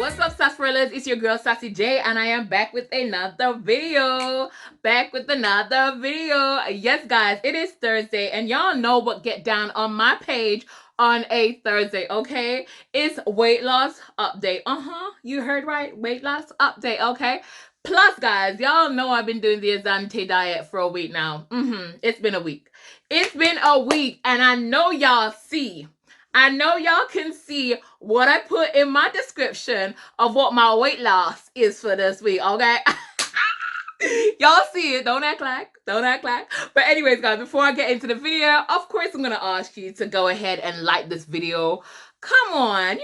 What's up, Sassperallas? It's your girl Sassy J, and I am back with another video. Yes, guys, it is Thursday, and y'all know what get down on my page on a Thursday, okay? It's weight loss update. You heard right, weight loss update, okay? Plus, guys, y'all know I've been doing the Exante diet for a week now. It's been a week. And I know y'all can see what I put in my description of what my weight loss is for this week, okay? Y'all see it. Don't act like. But anyways, guys, before I get into the video, of course, I'm going to ask you to go ahead and like this video. Come on, do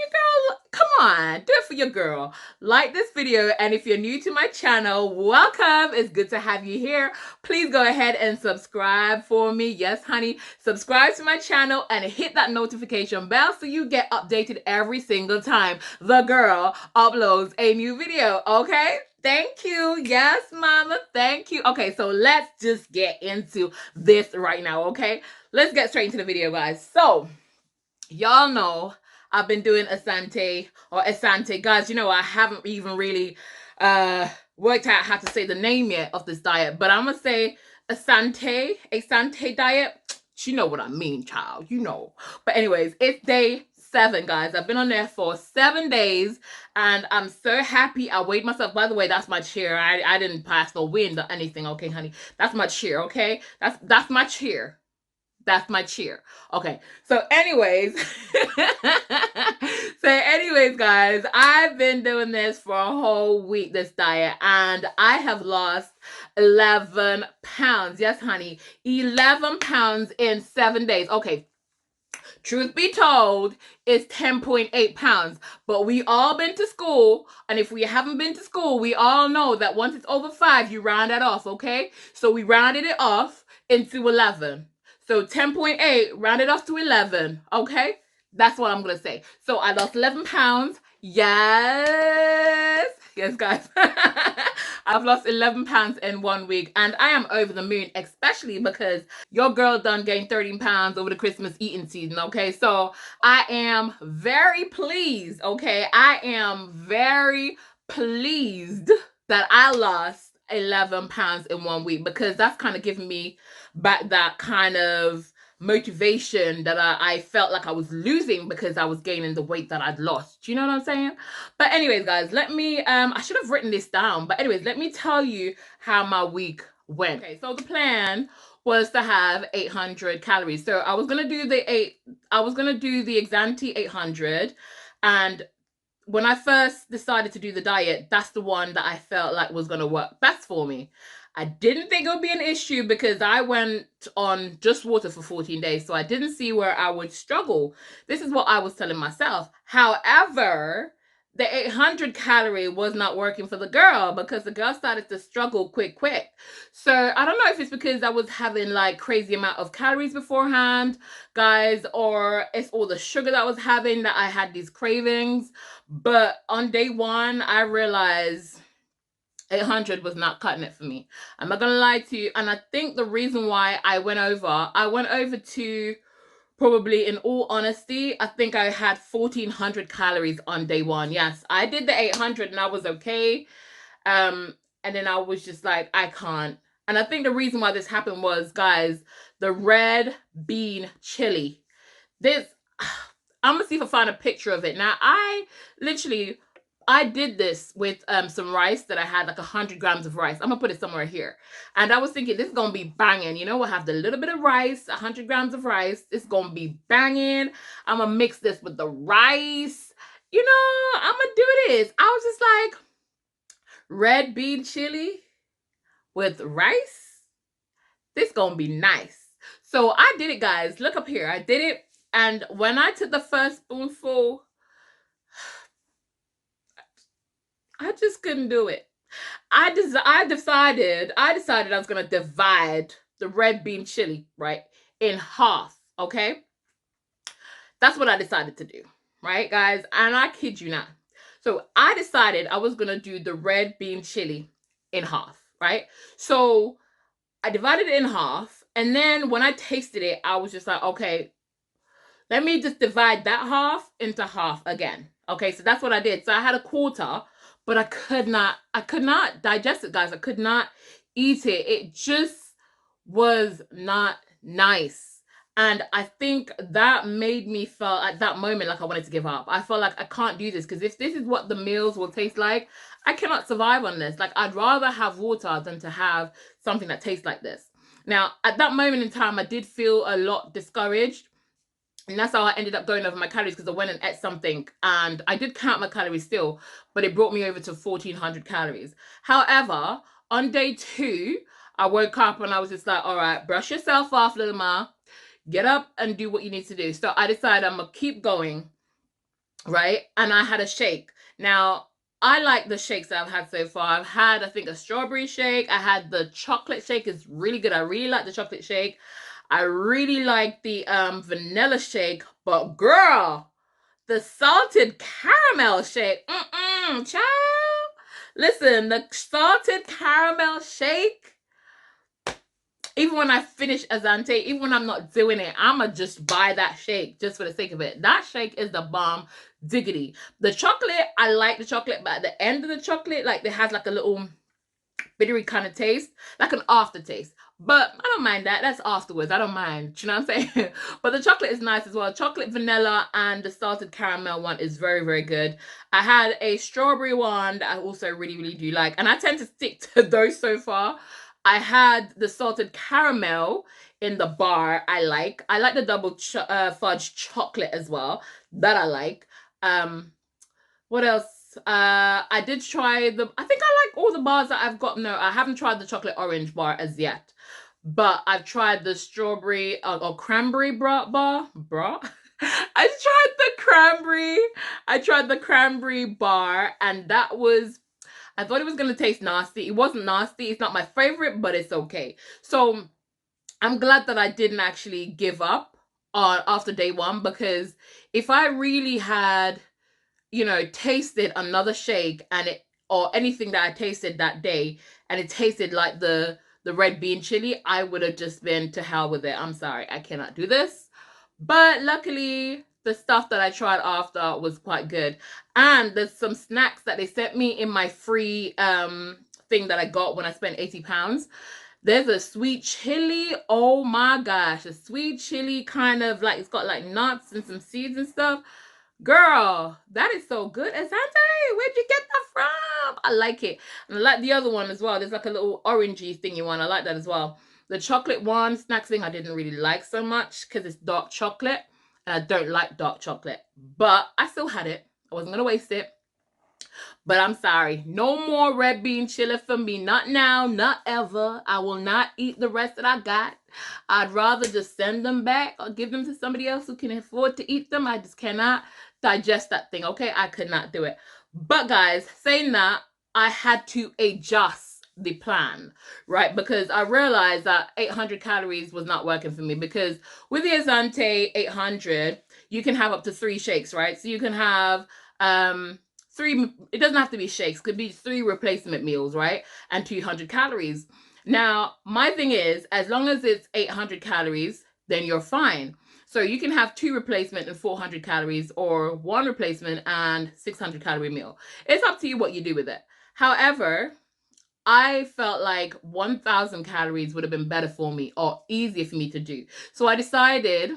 it for your girl. Like this video, and if you're new to my channel, welcome. It's good to have you here. Please go ahead and subscribe for me. Yes, honey, subscribe to my channel and hit that notification bell so you get updated every single time the girl uploads a new video, okay? Thank you. Yes, mama. Thank you. Okay, so let's just get into this right now, okay? Let's get straight into the video, guys. So, y'all know I've been doing Exante. Guys, you know, I haven't even really worked out how to say the name yet of this diet, but I'm going to say Exante diet. You know what I mean, child. You know. But anyways, it's day 7, guys. I've been on there for 7 days, and I'm so happy I weighed myself. By the way, that's my chair. I didn't pass no wind or anything, okay, honey? That's my chair, okay? That's my chair. That's my cheer. Okay. So anyways, guys, I've been doing this for a whole week, this diet, and I have lost 11 pounds. Yes, honey. 11 pounds in 7 days. Okay. Truth be told, it's 10.8 pounds, but we all been to school, and if we haven't been to school, we all know that once it's over 5, you round that off, okay? So we rounded it off into 11. So 10.8 rounded off to 11, okay? That's what I'm going to say. So I lost 11 pounds. Yes, guys. I've lost 11 pounds in 1 week, and I am over the moon, especially because your girl done gained 13 pounds over the Christmas eating season, okay? So I am very pleased, okay? I am very pleased that I lost 11 pounds in 1 week, because that's kind of giving me back that kind of motivation that I felt like I was losing because I was gaining the weight that I'd lost. Do you know what I'm saying? But anyways, guys, let me, I should have written this down, but anyways, let me tell you how my week went. Okay, so the plan was to have 800 calories. So I was going to do the Exante 800, and when I first decided to do the diet, that's the one that I felt like was going to work best for me. I didn't think it would be an issue because I went on just water for 14 days, so I didn't see where I would struggle. This is what I was telling myself. However, the 800 calorie was not working for the girl because the girl started to struggle quick. So I don't know if it's because I was having like crazy amount of calories beforehand, guys, or it's all the sugar that I was having that I had these cravings. But on day 1, I realized 800 was not cutting it for me. I'm not gonna lie to you. And I think the reason why I went over to, probably, in all honesty, I think I had 1400 calories on day 1. Yes, I did the 800 and I was okay. And then I was just like, I can't. And I think the reason why this happened was, guys, the red bean chili. This, I'm gonna see if I find a picture of it. Now, I did this with some rice that I had, like 100 grams of rice. I'm gonna put it somewhere here. And I was thinking, this is gonna be banging. You know, we'll have the little bit of rice, 100 grams of rice. It's gonna be banging. I'm gonna mix this with the rice. You know, I'm gonna do this. I was just like, red bean chili with rice. This gonna be nice. So I did it, guys. Look up here. I did it. And when I took the first spoonful, I just couldn't do it. I decided I was going to divide the red bean chili, right, in half, okay? That's what I decided to do, right, guys? And I kid you not. So I decided I was going to do the red bean chili in half, right? So I divided it in half, and then when I tasted it, I was just like, okay, let me just divide that half into half again. Okay, so that's what I did. So I had a quarter, but I could not digest it, guys. I could not eat it. It just was not nice. And I think that made me feel at that moment like I wanted to give up. I felt like I can't do this, because if this is what the meals will taste like, I cannot survive on this. Like, I'd rather have water than to have something that tastes like this. Now, at that moment in time, I did feel a lot discouraged. And that's how I ended up going over my calories, because I went and ate something and I did count my calories still, but it brought me over to 1,400 calories. However, on day 2, I woke up and I was just like, all right, brush yourself off, little ma. Get up and do what you need to do. So I decided I'm going to keep going, right? And I had a shake. Now, I like the shakes that I've had so far. I've had, I think, a strawberry shake. I had the chocolate shake. It's really good. I really like the chocolate shake. I really like the vanilla shake. But girl, the salted caramel shake. Child. Listen, the salted caramel shake, even when I finish Exante, even when I'm not doing it, I'ma just buy that shake just for the sake of it. That shake is the bomb diggity. The chocolate, I like the chocolate, but at the end of the chocolate, like, it has like a little bittery kind of taste, like an aftertaste. But I don't mind that. That's afterwards. I don't mind. Do you know what I'm saying? But the chocolate is nice as well. Chocolate vanilla and the salted caramel one is very, very good. I had a strawberry one that I also really, really do like. And I tend to stick to those so far. I had the salted caramel in the bar. I like the double fudge chocolate as well. That I like. What else? I did try I think I like all the bars that I've got. No, I haven't tried the chocolate orange bar as yet, but I've tried the strawberry or cranberry bar. I tried the cranberry bar, and that was, I thought it was gonna taste nasty. It wasn't nasty. It's not my favorite, but it's okay. So I'm glad that I didn't actually give up on after day 1, because if I really had, you know, tasted another shake and it, or anything that I tasted that day, and it tasted like the red bean chili, I would have just been to hell with it. I'm sorry, I cannot do this. But luckily, the stuff that I tried after was quite good. And there's some snacks that they sent me in my free thing that I got when I spent £80. There's a sweet chili. Oh my gosh, a sweet chili, kind of like, it's got like nuts and some seeds and stuff. Girl, that is so good. Exante, where'd you get that from? I like it. And I like the other one as well. There's like a little orangey thingy one. I like that as well. The chocolate one, snack thing, I didn't really like so much because it's dark chocolate. And I don't like dark chocolate. But I still had it. I wasn't going to waste it. But I'm sorry. No more red bean chili for me. Not now, not ever. I will not eat the rest that I got. I'd rather just send them back or give them to somebody else who can afford to eat them. I just cannot digest that thing, okay? I could not do it. But guys, saying that, I had to adjust the plan, right? Because I realized that 800 calories was not working for me, because with the Exante 800, you can have up to 3 shakes, right? So you can have 3, it doesn't have to be shakes, it could be 3 replacement meals, right? And 200 calories. Now, my thing is, as long as it's 800 calories, then you're fine. So you can have 2 replacement and 400 calories, or 1 replacement and 600 calorie meal. It's up to you what you do with it. However, I felt like 1,000 calories would have been better for me, or easier for me to do. So I decided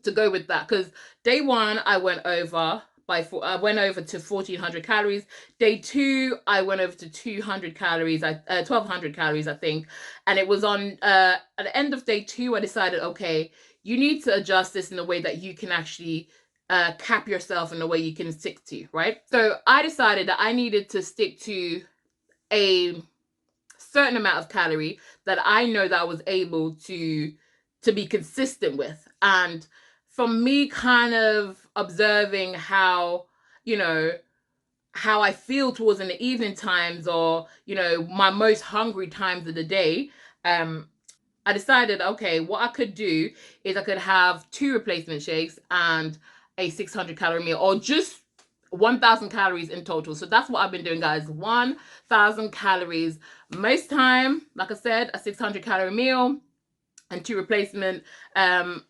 to go with that, because day 1 I went over to 1,400 calories. Day 2 I went over to 200 calories, 1,200 calories I think. And it was on at the end of day 2 I decided, okay, you need to adjust this in a way that you can actually cap yourself in a way you can stick to, right? So I decided that I needed to stick to a certain amount of calorie that I know that I was able to be consistent with. And from me kind of observing how, you know, how I feel towards in the evening times, or, you know, my most hungry times of the day, I decided, okay, what I could do is I could have 2 replacement shakes and a 600 calorie meal, or just 1,000 calories in total. So that's what I've been doing, guys. 1,000 calories. Most time, like I said, a 600 calorie meal, and 2 replacement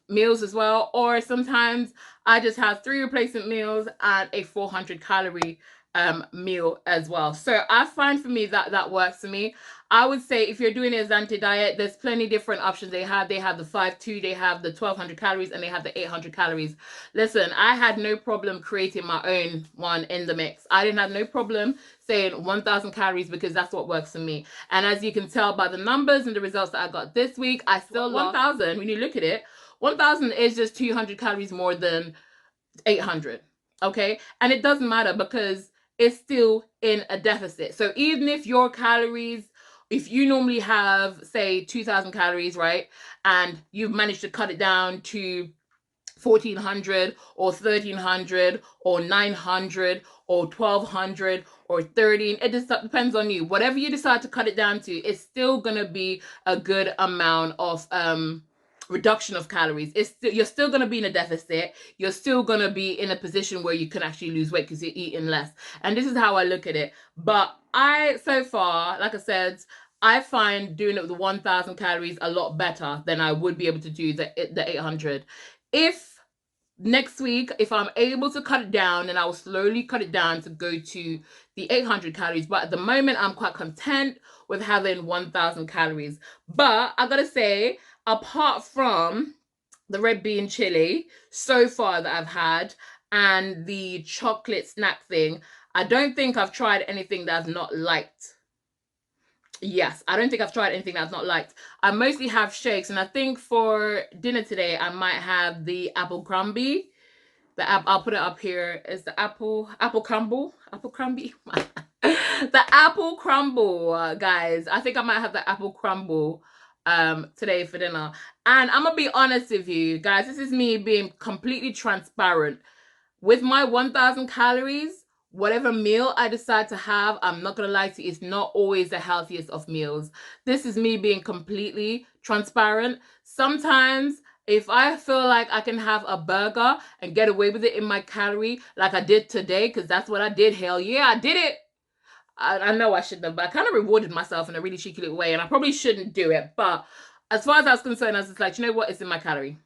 meals as well. Or sometimes I just have 3 replacement meals and a 400 calorie meal as well. So I find for me that that works for me. I would say if you're doing a Exante diet, there's plenty different options they have. They have the 5-2, they have the 1200 calories, and they have the 800 calories. Listen, I had no problem creating my own one in the mix. I didn't have no problem saying 1000 calories because that's what works for me. And as you can tell by the numbers and the results that I got this week, I still 1000. When you look at it, 1000 is just 200 calories more than 800. Okay, and it doesn't matter because it's still in a deficit. So even if your calories, if you normally have say 2000 calories, right, and you've managed to cut it down to 1400 or 1300 or 900 or 1200 or 13, it just depends on you. Whatever you decide to cut it down to, it's still gonna be a good amount of reduction of calories. You're still going to be in a deficit. You're still going to be in a position where you can actually lose weight because you're eating less. And this is how I look at it. But so far, like I said, I find doing it with the 1000 calories a lot better than I would be able to do the 800. If next week, if I'm able to cut it down, then I will slowly cut it down to go to the 800 calories. But at the moment, I'm quite content with having 1000 calories. But I gotta say, apart from the red bean chili so far that I've had and the chocolate snack thing, I don't think I've tried anything that I've not liked. Yes, I don't think I've tried anything that I've not liked. I mostly have shakes, and I think for dinner today I might have the apple crumby. I'll put it up here. Is the apple crumble? Apple crumby? The apple crumble, guys. I think I might have the apple crumble today for dinner. And I'm gonna be honest with you guys, this is me being completely transparent. With my 1000 calories, whatever meal I decide to have, I'm not gonna lie to you, it's not always the healthiest of meals. This is me being completely transparent. Sometimes if I feel like I can have a burger and get away with it in my calorie like I did today, because that's what I did, hell yeah, I did it. I know I shouldn't have, but I kind of rewarded myself in a really cheeky little way, and I probably shouldn't do it. But as far as I was concerned, I was just like, you know what? It's in my calorie.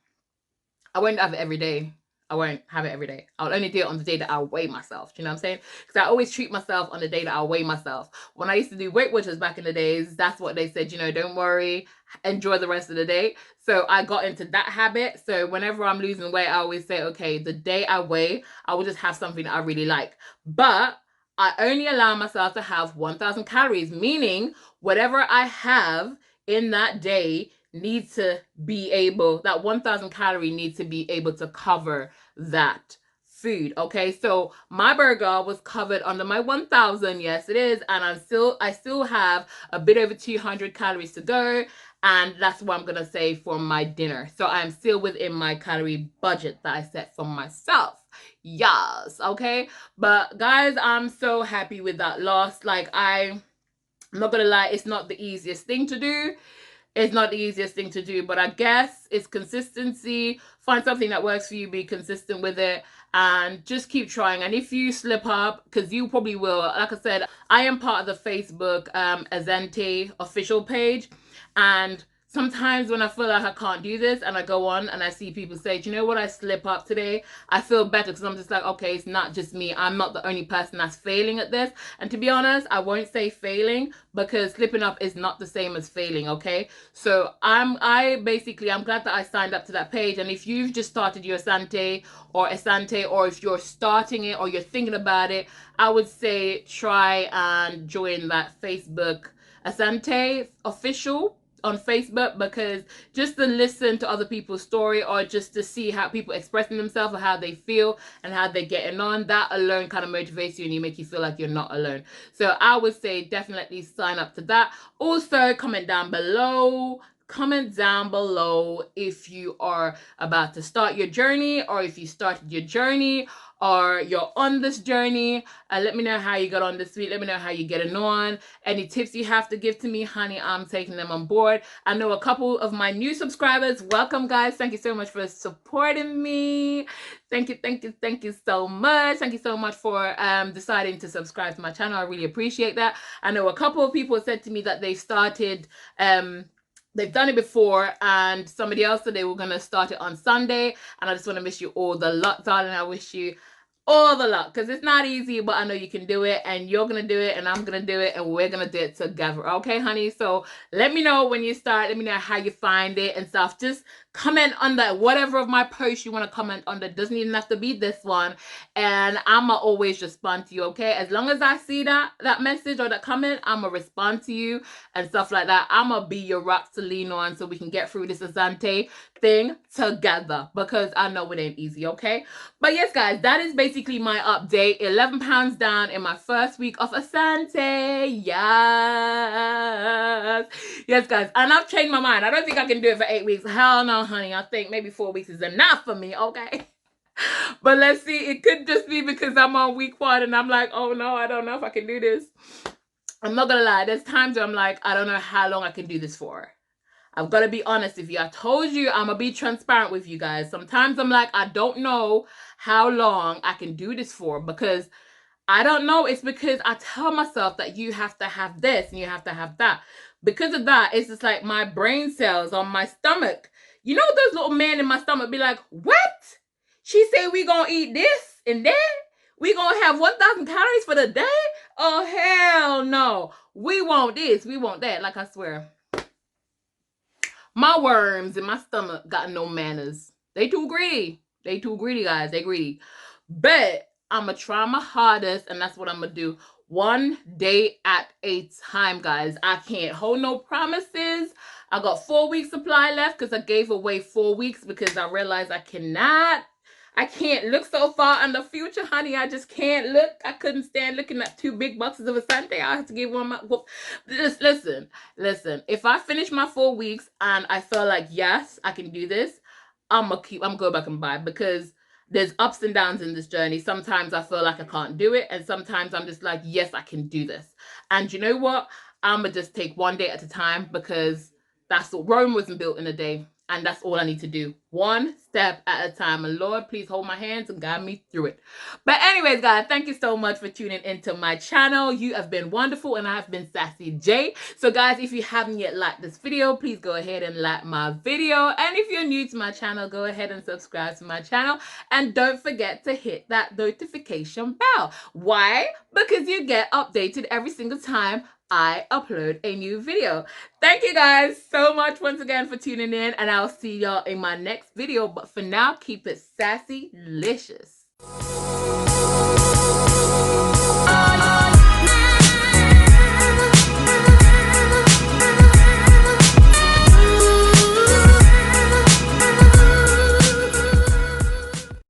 I won't have it every day. I won't have it every day. I'll only do it on the day that I weigh myself. Do you know what I'm saying? Because I always treat myself on the day that I weigh myself. When I used to do Weight Watchers back in the days, that's what they said, you know, don't worry, enjoy the rest of the day. So I got into that habit. So whenever I'm losing weight, I always say, okay, the day I weigh, I will just have something that I really like. But I only allow myself to have 1000 calories, meaning whatever I have in that day needs to be able, that 1000 calorie needs to be able to cover that food. Okay, so my burger was covered under my 1000. Yes, it is. And I still have a bit over 200 calories to go. And that's what I'm gonna say for my dinner. So I'm still within my calorie budget that I set for myself. Yes, okay. But guys, I'm so happy with that loss. Like, I'm not gonna lie, it's not the easiest thing to do. It's not the easiest thing to do, but I guess it's consistency. Find something that works for you, be consistent with it, and just keep trying. And if you slip up, because you probably will, like I said, I am part of the Facebook Exante official page, and sometimes when I feel like I can't do this and I go on and I see people say, do you know what, I slip up today, I feel better because I'm just like, okay, it's not just me. I'm not the only person that's failing at this. And to be honest, I won't say failing because slipping up is not the same as failing, okay? So I'm glad that I signed up to that page. And if you've just started your Exante, or if you're starting it or you're thinking about it, I would say try and join that Facebook Exante official on Facebook, because just to listen to other people's story or just to see how people expressing themselves or how they feel and how they're getting on, that alone kind of motivates you and you make you feel like you're not alone. So I would say definitely sign up to that. Also, comment down below if you are about to start your journey, or if you started your journey, or you're on this journey. Let me know how you got on this week. Let me know how you're getting on. Any tips you have to give to me, honey, I'm taking them on board. I know a couple of my new subscribers. Welcome, guys. Thank you so much for supporting me. Thank you so much. Thank you so much for deciding to subscribe to my channel. I really appreciate that. I know a couple of people said to me that they started they've done it before, and somebody else said they were going to start it on Sunday. And I just want to wish you all the luck, darling. I wish you all the luck, because it's not easy, but I know you can do it, and you're gonna do it, and I'm gonna do it, and we're gonna do it together. Okay, honey? So let me know when you start. Let me know how you find it and stuff. Just comment under whatever of my posts you want to comment under. Doesn't even have to be this one, and I'ma always respond to you. Okay, as long as I see that message or that comment, I'ma respond to you and stuff like that. I'ma be your rock to lean on, so we can get through this Exante thing together, because I know it ain't easy. Okay, but yes, guys, that is basically my update. 11 pounds down in my first week of Exante. Yes. Yes, guys. And I've changed my mind. I don't think I can do it for 8 weeks. Hell no, honey. I think maybe 4 weeks is enough for me, okay? But let's see. It could just be because I'm on week 1 and I'm like, oh no, I don't know if I can do this. I'm not gonna lie. There's times where I'm like, I don't know how long I can do this for. I've got to be honest with you. I told you I'm going to be transparent with you guys. Sometimes I'm like, I don't know how long I can do this for, because I don't know. It's because I tell myself that you have to have this and you have to have that. Because of that, it's just like my brain cells on my stomach. You know, those little men in my stomach be like, what? She said we going to eat this and that? We going to have 1,000 calories for the day? Oh, hell no. We want this. We want that. Like, I swear. My worms in my stomach got no manners. They too greedy. They too greedy, guys. They greedy. But I'm going to try my hardest, and that's what I'm going to do. 1 day at a time, guys. I can't hold no promises. I got 4 weeks supply left because I gave away 4 weeks because I realized I can't look so far in the future, honey. I just can't look. I couldn't stand looking at 2 big boxes of Exante. I have to give one my... Well, listen. If I finish my 4 weeks and I feel like, yes, I can do this, I'm gonna go back and buy, because there's ups and downs in this journey. Sometimes I feel like I can't do it, and sometimes I'm just like, yes, I can do this. And you know what? I'm gonna just take 1 day at a time, because that's what Rome wasn't built in a day. And that's all I need to do. 1 step at a time. And Lord, please hold my hands and guide me through it. But anyways, guys, thank you so much for tuning into my channel. You have been wonderful, and I have been Sassy J. So guys, if you haven't yet liked this video, please go ahead and like my video. And if you're new to my channel, go ahead and subscribe to my channel. And don't forget to hit that notification bell. Why? Because you get updated every single time I upload a new video. Thank you guys so much once again for tuning in, and I'll see y'all in my next video. But for now, keep it sassy-licious.